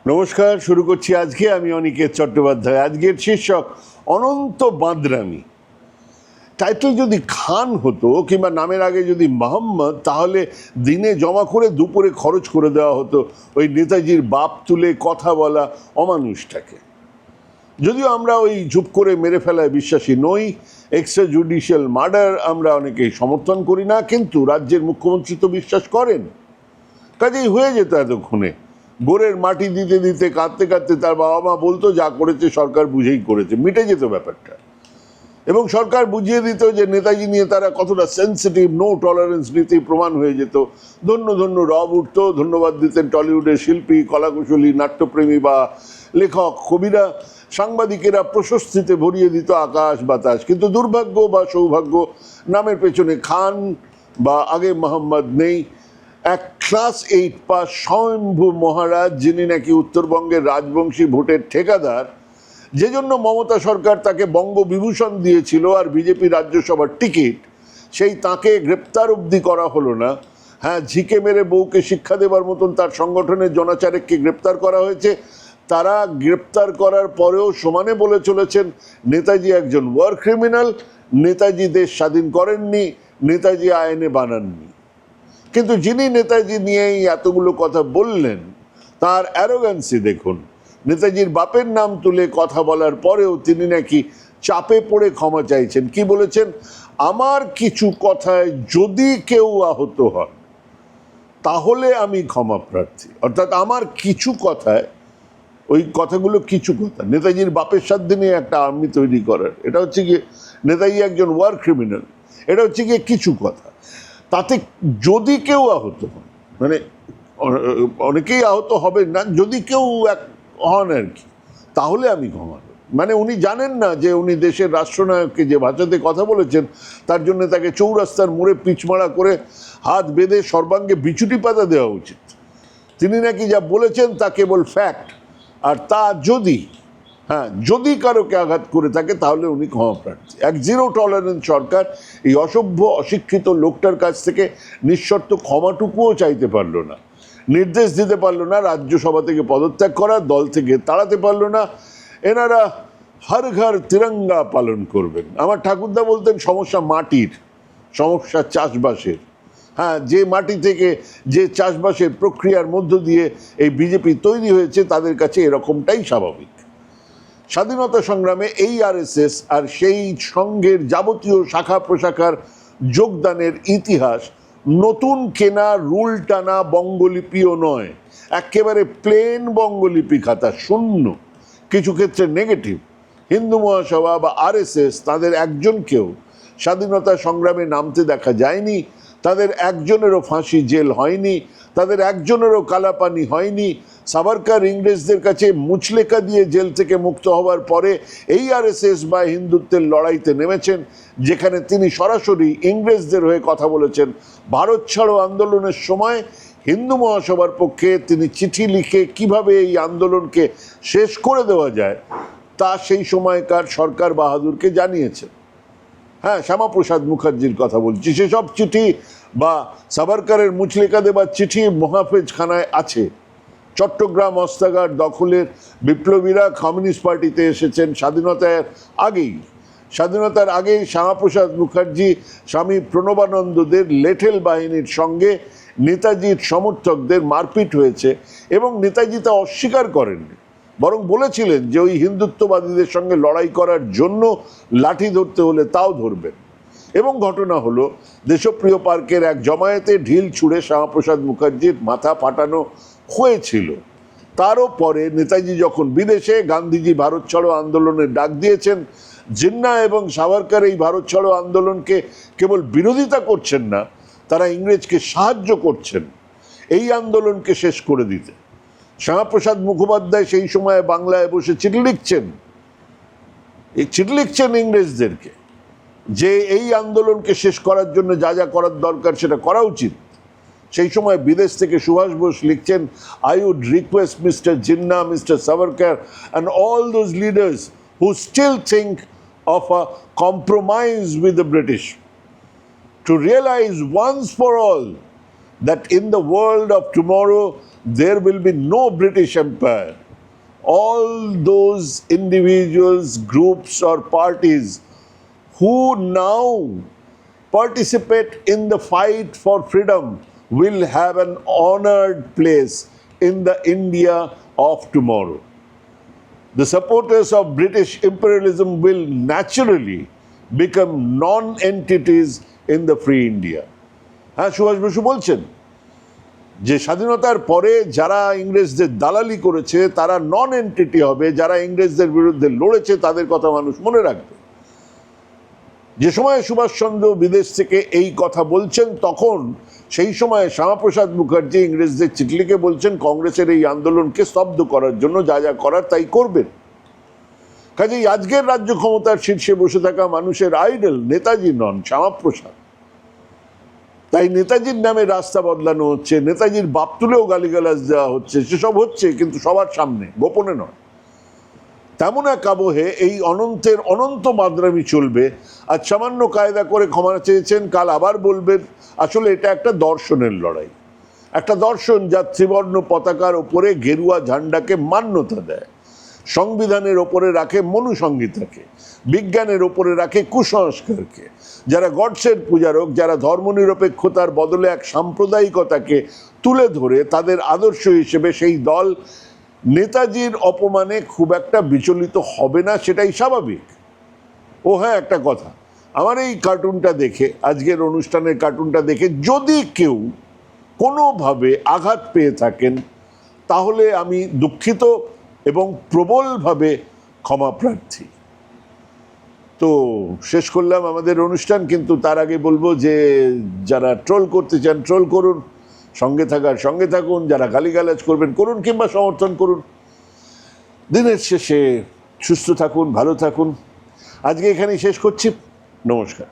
নমস্কার, শুরু করছি আজকে। আমি অনিকেত চট্টোপাধ্যায়। আজকের শীর্ষক অনন্ত বাঁদরামি। টাইটেল যদি খান হতো কিংবা নামের আগে যদি মোহাম্মদ, তাহলে দিনে জমা করে দুপুরে খরচ করে দেওয়া হতো ওই নেতাজির বাপ তুলে কথা বলা অমানুষটাকে। যদিও আমরা ওই চুপ করে মেরে ফেলায় বিশ্বাসী নই, এক্সট্রা জুডিশিয়াল মার্ডার আমরা অনেকেই সমর্থন করি না, কিন্তু রাজ্যের মুখ্যমন্ত্রী তো বিশ্বাস করেন। কাজেই হয়ে যেত এতক্ষণে। গোরের মাটি দিতে দিতে কাঁদতে কাঁদতে তার বাবা মা বলতো, যা করেছে সরকার বুঝেই করেছে, মিটে যেত ব্যাপারটা। এবং সরকার বুঝিয়ে দিত যে নেতাজি নিয়ে তারা কতটা সেন্সিটিভ, নো টলারেন্স নীতি প্রমাণ হয়ে যেত। ধন্য ধন্য রব উঠত, ধন্যবাদ দিতেন টলিউডের শিল্পী, কলাকুশলী, নাট্যপ্রেমী বা লেখক, কবিরা, সাংবাদিকেরা প্রশস্তিতে ভরিয়ে দিত আকাশ বাতাস। কিন্তু দুর্ভাগ্য বা সৌভাগ্য, নামের পেছনে খান বা আগে মোহাম্মদ নেই। এক ক্লাস 8 পাস স্বয়ম্ভু মহারাজ, যিনি নাকি উত্তরবঙ্গের রাজবংশী ভোটের ঠিকাদার, যে জন্য মমতা সরকার তাকে বঙ্গবিভূষণ দিয়েছিল আর বিজেপি রাজ্যসভার টিকিট, সেই তাকে গ্রেপ্তার অবধি করা হলো না। হ্যাঁ, ঝিকে মেরে বউকে শিক্ষা দেবার মতন তার সংগঠনের জনাচারেককে গ্রেপ্তার করা হয়েছে। তারা গ্রেপ্তার করার পরেও সমানে বলে চলেছেন নেতাজি একজন ওয়ার ক্রিমিনাল, নেতাজি দেশ স্বাধীন করেননি, নেতাজি আইনে বানাননি। কিন্তু যিনি নেতাজি নিয়েই এতগুলো কথা বললেন, তার অ্যারোগ্যান্সি দেখুন। নেতাজির বাপের নাম তুলে কথা বলার পরেও তিনি নাকি চাপে পড়ে ক্ষমা চাইছেন। কি বলেছেন? আমার কিছু কথায় যদি কেউ আহত হয় তাহলে আমি ক্ষমা প্রার্থী। অর্থাৎ আমার কিছু কথায়, ওই কথাগুলো কিছু কথা, নেতাজির বাপের সাথে নিয়ে একটা আর্মি তৈরি করার, এটা হচ্ছে গিয়ে নেতাজি একজন ওয়ার ক্রিমিনাল, এটা হচ্ছে গিয়ে কিছু কথা। তাতে যদি কেউ আহত হন, মানে অনেকেই আহত হবেন না, যদি কেউ এক হন আর কি, তাহলে আমি ক্ষমা করব। মানে উনি জানেন না যে উনি দেশের রাষ্ট্রনায়ককে যে ভাষাতে কথা বলেছেন, তার জন্য তাকে চৌরাস্তার মোড়ে পিচমারা করে হাত বেঁধে সর্বাঙ্গে বিছুটি পাতা দেওয়া উচিত। তিনি নাকি যা বলেছেন তা কেবল ফ্যাক্ট, আর তা যদি কারোকে আঘাত করে থাকে তাহলে উনি ক্ষমা প্রার্থী। এক জিরো টলারেন্স সরকার এই অসভ্য অশিক্ষিত লোকটার কাছ থেকে নিঃশর্ত ক্ষমাটুকুও চাইতে পারলো না, নির্দেশ দিতে পারলো না রাজ্যসভা থেকে পদত্যাগ করার, দল থেকে তাড়াতে পারলো না। এনারা হর ঘর তিরঙ্গা পালন করবেন। আমার ঠাকুরদা বলতেন, সমস্যা মাটির, সমস্যা চাষবাসের। হ্যাঁ, যে মাটি থেকে, যে চাষবাসের প্রক্রিয়ার মধ্য দিয়ে এই বিজেপি তৈরি হয়েছে, তাদের কাছে এরকমটাই স্বাভাবিক। স্বাধীনতা সংগ্রামে এই আরএসএস আর সেই সংঘের যাবতীয় শাখা প্রশাখার যোগদানের ইতিহাস নতুন কেনা রুল টানা বঙ্গলিপিও নয়, একেবারে প্লেন বঙ্গলিপি খাতা, শূন্য, কিছু ক্ষেত্রে নেগেটিভ। হিন্দু মহাসভা বা আরএসএস, তাদের একজনকেও স্বাধীনতা সংগ্রামে নামতে দেখা যায়নি, তাদের একজনেরও ফাঁসি জেল হয়নি, তাদের একজনেরও কালাপানি হয়নি। সাভারকর ইংরেজদের কাছে মুচলেকা দিয়ে জেল থেকে মুক্ত হওয়ার পরে এই আরএসএস বা হিন্দুত্বের লড়াইতে নেমেছেন, যেখানে তিনি সরাসরি ইংরেজদের হয়ে কথা বলেছেন। ভারত ছাড়ো আন্দোলনের সময় হিন্দু মহাসভার পক্ষে তিনি চিঠি লিখে কিভাবে এই আন্দোলনকে শেষ করে দেওয়া যায় তা সেই সময়কার সরকার বাহাদুরকে জানিয়েছেন। হ্যাঁ, শ্যামাপ্রসাদ মুখার্জির কথা বলছি। সেসব চিঠি বা সাভারকরের মুচলেকা দেবার চিঠি মহাফেজখানায় আছে। চট্টগ্রাম অস্ত্রাগার দখলের বিপ্লবীরা কমিউনিস্ট পার্টিতে এসেছেন স্বাধীনতার আগেই শ্যামাপ্রসাদ মুখার্জি স্বামী প্রণবানন্দদের লেঠেল বাহিনীর সঙ্গে নেতাজির সমর্থকদের মারপিট হয়েছে, এবং নেতাজি তা অস্বীকার করেননি, বরং বলেছিলেন যে ওই হিন্দুত্ববাদীদের সঙ্গে লড়াই করার জন্য লাঠি ধরতে হলে তাও ধরবেন। এবং ঘটনা হলো, দেশপ্রিয় পার্কের এক জমায়েতে ঢিল ছুঁড়ে শ্যামাপ্রসাদ মুখার্জির মাথা ফাটানো হয়েছিল। তারও পরে নেতাজি যখন বিদেশে, গান্ধীজি ভারত ছাড়ো আন্দোলনের ডাক দিয়েছেন। জিন্নাহ এবং সাভারকর এই ভারত ছাড়ো আন্দোলনকে কেবল বিরোধিতা করছেন না, তারা ইংরেজকে সাহায্য করছেন এই আন্দোলনকে শেষ করে দিতে। শ্যামাপ্রসাদ মুখোপাধ্যায় সেই সময় বাংলায় বসে চিঠি লিখছেন ইংরেজদেরকে যে এই আন্দোলনকে শেষ করার জন্য যা যা করার দরকার সেটা করা উচিত। সেই সময় বিদেশ থেকে সুভাষ বোস লিখছেন, I would request mister Jinnah, mister Savarkar and all those leaders who still think of a compromise with the British to realize once for all that in the world of tomorrow there will be no British Empire. All those individuals, groups, or parties who now participate in the fight for freedom will have an honored place in the India of tomorrow. The supporters of British imperialism will naturally become non-entities in the free India. হ্যাঁ, সুভাষ বসু বলছেন যে স্বাধীনতার পরে যারা ইংরেজদের দালালি করেছে তারা নন এন্টিটি হবে, যারা ইংরেজদের বিরুদ্ধে লড়েছে তাদের কথা মানুষ মনে রাখবে। যে সময় সুভাষচন্দ্র বিদেশ থেকে এই কথা বলছেন, তখন সেই সময় শ্যামাপ্রসাদ মুখার্জি ইংরেজদের চিঠি লিখে বলছেন কংগ্রেসের এই আন্দোলনকে স্তব্ধ করার জন্য যা যা করার তাই করবেন। কাজেই আজকের রাজ্য ক্ষমতার শীর্ষে বসে থাকা মানুষের আইডল নেতাজি নন, শ্যামাপ্রসাদ। তাই নেতাজির নামে রাস্তা বদলানো হচ্ছে, নেতাজির বাপ তুলেও গালিগালাজ দেওয়া হচ্ছে, সেসব হচ্ছে কিন্তু সবার সামনে, গোপনে নয়। তেমন এক আবহে এই অনন্তের অনন্ত মাদ্রামি চলবে। আজ সামান্য কায়দা করে ক্ষমা চেয়েছেন, কাল আবার বলবেন। আসলে এটা একটা দর্শনের লড়াই, একটা দর্শন যা ত্রিবর্ণ পতাকার ওপরে গেরুয়া ঝান্ডাকে মান্যতা দেয়, সংবিধানের ওপরে রাখে মনুসংহিতাকে, বিজ্ঞানের ওপরে রাখে কুসংস্কারকে, যারা গডসের পূজারক, যারা ধর্মনিরপেক্ষতার বদলে এক সাম্প্রদায়িকতাকে তুলে ধরে তাদের আদর্শ হিসেবে সেই দল নেতাজির অপমানে খুব একটা বিচলিত হবে না, সেটাই স্বাভাবিক। ও হ্যাঁ, একটা কথা, আমার এই কার্টুনটা দেখে, আজকের অনুষ্ঠানের কার্টুনটা দেখে যদি কেউ কোনোভাবে আঘাত পেয়ে থাকেন তাহলে আমি দুঃখিত এবং প্রবলভাবে ক্ষমা প্রার্থী। তো শেষ করলাম আমাদের অনুষ্ঠান, কিন্তু তার আগে বলবো যে যারা ট্রোল করতে চান ট্রোল করুন, সঙ্গে থাকার সঙ্গে থাকুন, যারা গালিগালাজ করবেন করুন, কিংবা সমর্থন করুন। দিনের শেষে সুস্থ থাকুন, ভালো থাকুন। আজকে এখানেই শেষ করছি। নমস্কার।